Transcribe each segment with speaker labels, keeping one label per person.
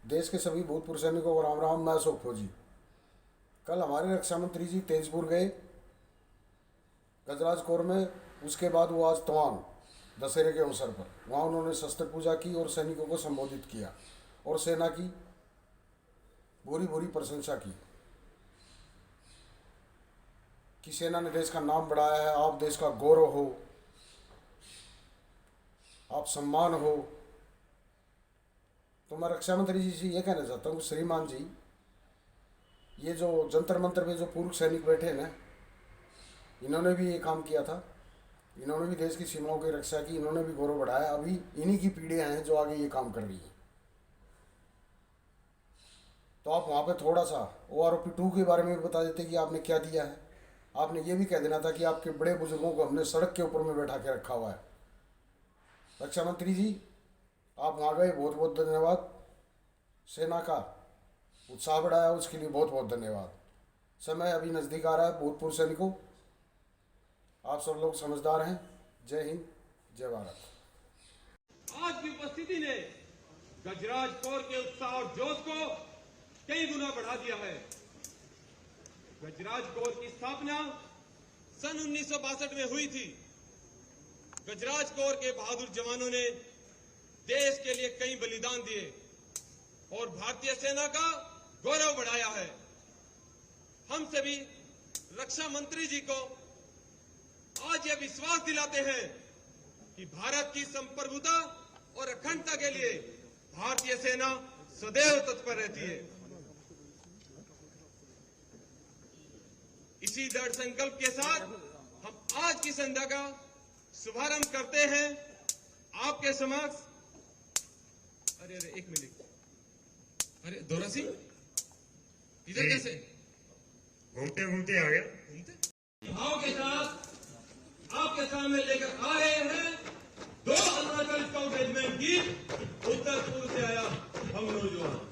Speaker 1: देश के सभी भूतपूर्व सैनिकों को राम राम। मैं अशोक फौजी। कल हमारे रक्षा मंत्री जी तेजपुर गए गजराज कोर में। उसके बाद वो आज तवांग दशहरे के अवसर पर वहाँ उन्होंने शस्त्र पूजा की और सैनिकों को संबोधित किया और सेना की भूरी भूरी प्रशंसा की कि सेना ने देश का नाम बढ़ाया है, आप देश का गौरव हो, आप सम्मान हो। तो मैं रक्षा मंत्री जी से ये कहना चाहता हूँ, श्रीमान जी, ये जो जंतर मंतर में जो पूर्व सैनिक बैठे हैं ना, इन्होंने भी ये काम किया था, इन्होंने भी देश की सीमाओं की रक्षा की, इन्होंने भी गौरव बढ़ाया। अभी इन्हीं की पीढ़ियाँ हैं जो आगे ये काम कर रही हैं। तो आप वहाँ पे थोड़ा सा OROP-2 के बारे में भी बता देते कि आपने क्या दिया है। आपने ये भी कह देना था कि आपके बड़े बुजुर्गों को हमने सड़क के ऊपर में बैठा के रखा हुआ है। रक्षा मंत्री जी, आप वहाँ गए, बहुत बहुत धन्यवाद। सेना का उत्साह बढ़ाया, उसके लिए बहुत बहुत धन्यवाद। समय अभी नज़दीक आ रहा है। भूतपूर्व सैनिकों, आप सब लोग समझदार हैं। जय हिंद, जय भारत।
Speaker 2: आज की उपस्थिति ने गजराज कोर के उत्साह और जोश को कई गुना बढ़ा दिया है। गजराज कोर की स्थापना सन 1962 में हुई थी। गजराज कोर के बहादुर जवानों ने देश के लिए कई बलिदान दिए और भारतीय सेना का गौरव बढ़ाया है। हम सभी रक्षा मंत्री जी को आज यह विश्वास दिलाते हैं कि भारत की संप्रभुता और अखंडता के लिए भारतीय सेना सदैव तत्पर रहती है। इसी दृढ़ संकल्प के साथ हम आज की संध्या का शुभारंभ करते हैं। आपके समक्ष अरे एक मिनट, अरे दोरा सिंह इधर कैसे?
Speaker 3: घूमते घूमते आ गया।
Speaker 2: भाव के साथ आपके सामने लेकर आ रहे हैं 2 अरुणाचल स्काउट रेजिमेंट की उत्तर पूर्व से आया हम नौजवान।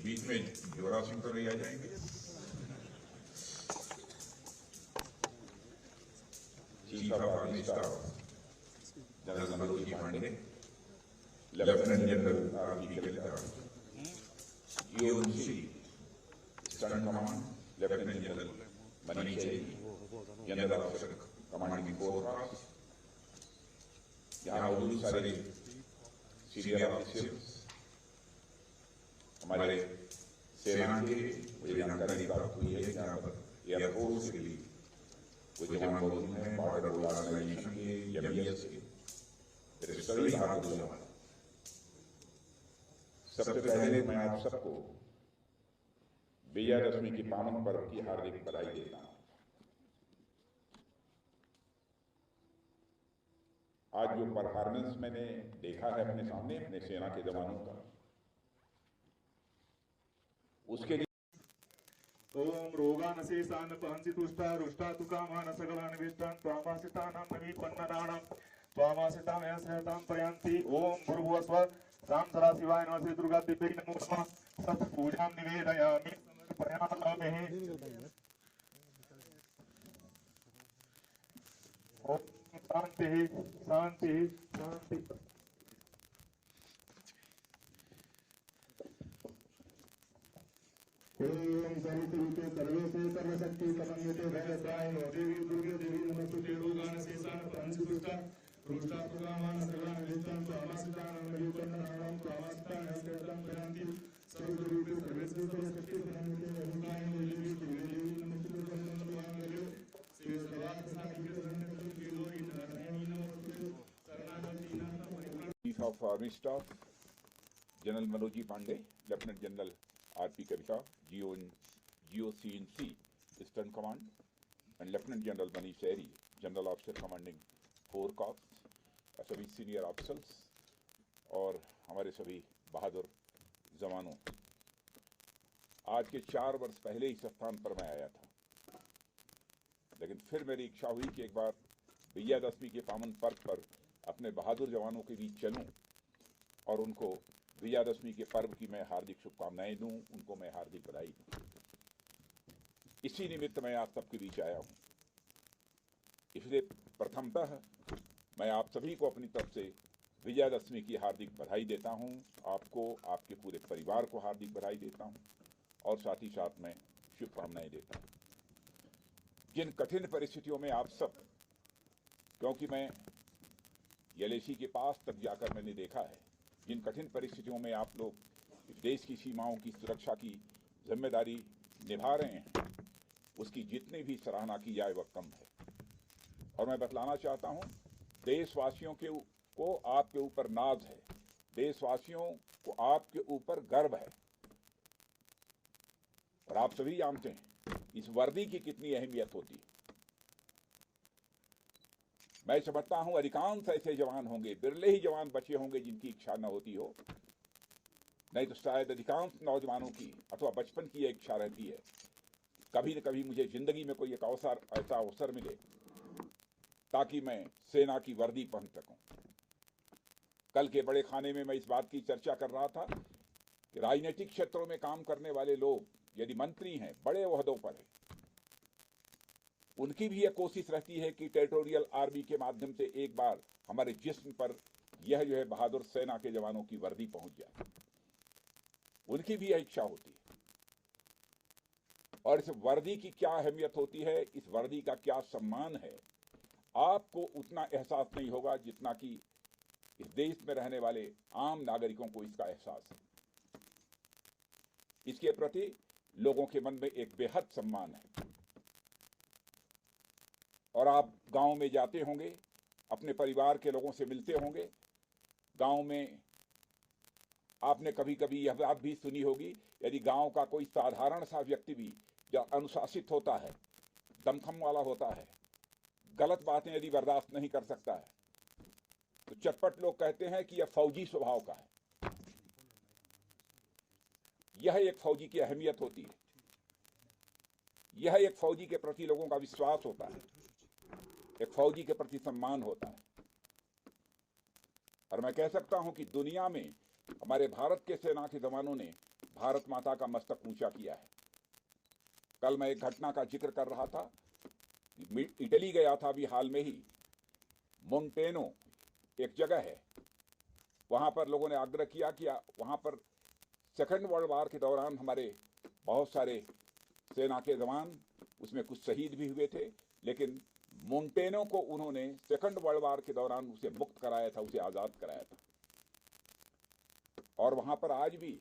Speaker 3: बीच में जोरा सिंह तो नहीं आ जाएंगे? Chief of army staff general Manoj Pande, lieutenant general RP कलेक्टर, GOC Eastern command lieutenant general Manish Jain, general officer commanding force, यहाँ मौजूद सारे सीनियर ऑफिसर्स, हमारे सेना के मुझे जानकारी प्राप्त हुई है कि यहाँ पर एयरफोर्स के लिए कुछ जवान मौजूद हैं, बॉर्डर रोड ऑर्गेनाइजेशन के, MBS के, फिर सभी बहादुर जवान। सबसे पहले मैं आप सबको विजयदशमी की पावन पर्व की हार्दिक बधाई देता हूँ। आज जो परफॉर्मेंस मैंने देखा है अपने सामने अपने सेना के जवानों का, उसके लिए
Speaker 4: ओम रोगानशेषान् पहंसि तुष्टा रुष्टा तुकामान सकलान् विष्टान् त्वामासितानां नवीपन्ननानां त्वामासितामय सहतां प्रयान्ति। ओम भूर्भुवस्वः राम सदा शिवाय नमः श्री दुर्गा देवी नमो नमः। सत पूजां निवेदयामि समर्पयामि। ओम शांति शांति शांति। ओम सर्वरूपे सर्वेशे सर्वशक्ति समन्विते भैरवाय देवी दुर्गे देवी नमस्तुते। रोगानशेषान् पहंसि तुष्टा रुष्टा तुकामान सकलान् विष्टान् त्वामासितानां नवीपन्ननानां त्वामासितामय सहतां प्रयान्ति। सर्वरूपे सर्वेशे सर्वशक्ति समन्विते भैरवाय देवी दुर्गे देवी नमस्तुते।
Speaker 3: of Army Staff, General Manoj Pandey, Lieutenant General R.P. Kavita, GOC&C, Eastern Command, and Lieutenant General Manish Sehri, General Officer Commanding 4 Corps, सभी सीनियर ऑफिसर्स और हमारे सभी बहादुर जवानों, आज के 4 वर्ष पहले इस स्थान पर मैं आया था, लेकिन फिर मेरी इच्छा हुई कि एक बार विजयादशमी के पावन पर्व पर अपने बहादुर जवानों के बीच चलूं और उनको विजयादशमी के पर्व की मैं हार्दिक शुभकामनाएं दूं, उनको मैं हार्दिक बधाई दूं। इसी निमित्त मैं आप सबके बीच आया हूं। इसलिए प्रथमतः मैं आप सभी को अपनी तरफ से विजयादशमी की हार्दिक बधाई देता हूं, आपको, आपके पूरे परिवार को हार्दिक बधाई देता हूं और साथ ही साथ मैं शुभकामनाएं देता हूं। जिन कठिन परिस्थितियों में आप सब, क्योंकि मैं एलएसी के पास तक जाकर मैंने देखा है, जिन कठिन परिस्थितियों में आप लोग इस देश की सीमाओं की सुरक्षा की जिम्मेदारी निभा रहे हैं, उसकी जितनी भी सराहना की जाए वह कम है। और मैं बतलाना चाहता हूं, देशवासियों को आपके ऊपर नाज है, देशवासियों को आपके ऊपर गर्व है। और आप सभी जानते हैं इस वर्दी की कितनी अहमियत होती है। मैं समझता हूं अधिकांश ऐसे जवान होंगे, बिरले ही जवान बचे होंगे जिनकी इच्छा न होती हो, नहीं तो शायद अधिकांश नौजवानों की अथवा बचपन की यह इच्छा रहती है, कभी न कभी मुझे जिंदगी में कोई एक ऐसा अवसर मिले ताकि मैं सेना की वर्दी पहन सकूं। कल के बड़े खाने में मैं इस बात की चर्चा कर रहा था कि राजनीतिक क्षेत्रों में काम करने वाले लोग यदि मंत्री हैं, बड़े ओहदों पर हैं, उनकी भी यह कोशिश रहती है कि टेरिटोरियल आर्मी के माध्यम से एक बार हमारे जिस्म पर यह जो है बहादुर सेना के जवानों की वर्दी पहुंच जाए। उनकी भी यह इच्छा होती है। और इस वर्दी की क्या अहमियत होती है, इस वर्दी का क्या सम्मान है, आपको उतना एहसास नहीं होगा जितना कि इस देश में रहने वाले आम नागरिकों को इसका एहसास है। इसके प्रति लोगों के मन में एक बेहद सम्मान है। और आप गांव में जाते होंगे, अपने परिवार के लोगों से मिलते होंगे, गांव में आपने कभी कभी यह बात भी सुनी होगी, यदि गांव का कोई साधारण सा व्यक्ति भी जब अनुशासित होता है, दमखम वाला होता है, गलत बातें यदि बर्दाश्त नहीं कर सकता है, तो चटपट लोग कहते हैं कि यह फौजी स्वभाव का है। यह एक फौजी की अहमियत होती है, यह एक फौजी के प्रति लोगों का विश्वास होता है, एक फौजी के प्रति सम्मान होता है। और मैं कह सकता हूं कि दुनिया में हमारे भारत के सेना के जवानों ने भारत माता का मस्तक ऊंचा किया है। कल मैं एक घटना का जिक्र कर रहा था, इटली गया था अभी हाल में ही, मोंटेनो एक जगह है, वहां पर लोगों ने आग्रह किया कि वहां पर सेकंड वर्ल्ड वॉर के दौरान हमारे बहुत सारे सेना के जवान, उसमें कुछ शहीद भी हुए थे, लेकिन मोंटेनो को उन्होंने सेकंड वर्ल्ड वॉर के दौरान उसे मुक्त कराया था, उसे आजाद कराया था। और वहां पर आज भी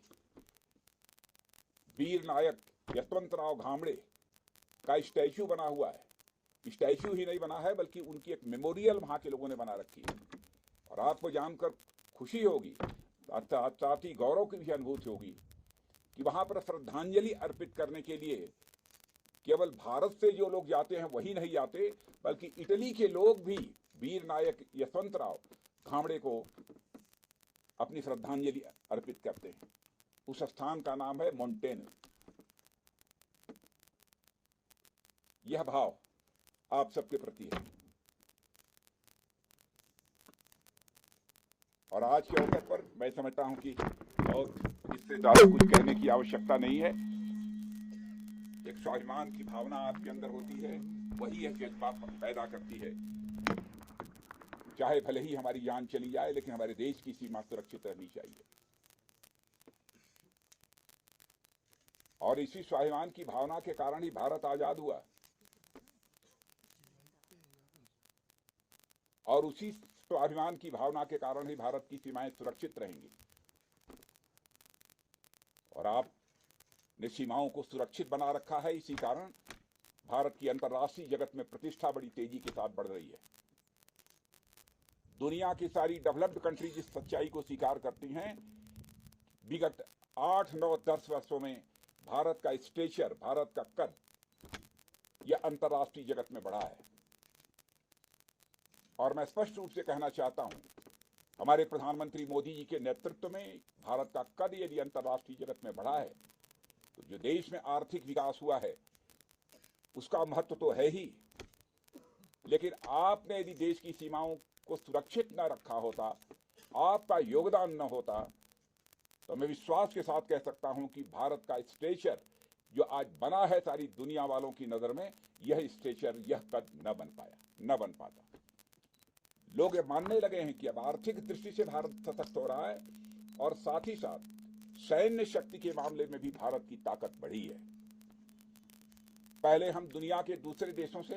Speaker 3: वीर नायक यशवंतराव घामड़े का स्टैच्यू बना हुआ है। स्टैच्यू ही नहीं बना है, बल्कि उनकी एक मेमोरियल वहां के लोगों ने बना रखी है। और आपको जानकर खुशी होगी, साथ ही गौरव की भी अनुभूति होगी कि वहां पर श्रद्धांजलि अर्पित करने के लिए केवल भारत से जो लोग जाते हैं वही नहीं जाते, बल्कि इटली के लोग भी वीर नायक यशवंतराव घामड़े को अपनी श्रद्धांजलि अर्पित करते हैं। उस स्थान का नाम है मोंटेनो। यह भाव आप सबके प्रति है। और आज के अवसर पर मैं समझता हूं कि और इससे ज्यादा कुछ कहने की आवश्यकता नहीं है। एक स्वाभिमान की भावना आपके अंदर होती है, वही यह जज्बा पैदा करती है। चाहे भले ही हमारी जान चली जाए, लेकिन हमारे देश की सीमा सुरक्षित रहनी चाहिए। और इसी स्वाभिमान की भावना के कारण ही भारत आजाद हुआ, और उसी स्वाभिमान की भावना के कारण ही भारत की सीमाएं सुरक्षित रहेंगी। और आपने सीमाओं को सुरक्षित बना रखा है, इसी कारण भारत की अंतर्राष्ट्रीय जगत में प्रतिष्ठा बड़ी तेजी के साथ बढ़ रही है। दुनिया की सारी डेवलप्ड कंट्रीज इस सच्चाई को स्वीकार करती हैं। विगत 8, 9, 10 वर्षों में भारत का स्टेचर, भारत का कद यह अंतर्राष्ट्रीय जगत में बढ़ा है। और मैं स्पष्ट रूप से कहना चाहता हूं, हमारे प्रधानमंत्री मोदी जी के नेतृत्व में भारत का कद यदि अंतर्राष्ट्रीय जगत में बढ़ा है तो जो देश में आर्थिक विकास हुआ है उसका महत्व तो है ही, लेकिन आपने यदि देश की सीमाओं को सुरक्षित न रखा होता, आपका योगदान न होता, तो मैं विश्वास के साथ कह सकता हूं कि भारत का स्टेचर जो आज बना है सारी दुनिया वालों की नजर में, यह स्टेचर, यह कद न बन पाता। लोग ये मानने लगे हैं कि अब आर्थिक दृष्टि से भारत सशक्त हो रहा है और साथ ही साथ सैन्य शक्ति के मामले में भी भारत की ताकत बढ़ी है। पहले हम दुनिया के दूसरे देशों से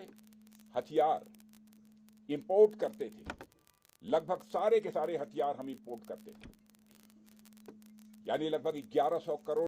Speaker 3: हथियार इंपोर्ट करते थे, लगभग सारे के सारे हथियार हम इंपोर्ट करते थे, यानी लगभग 1100 करोड़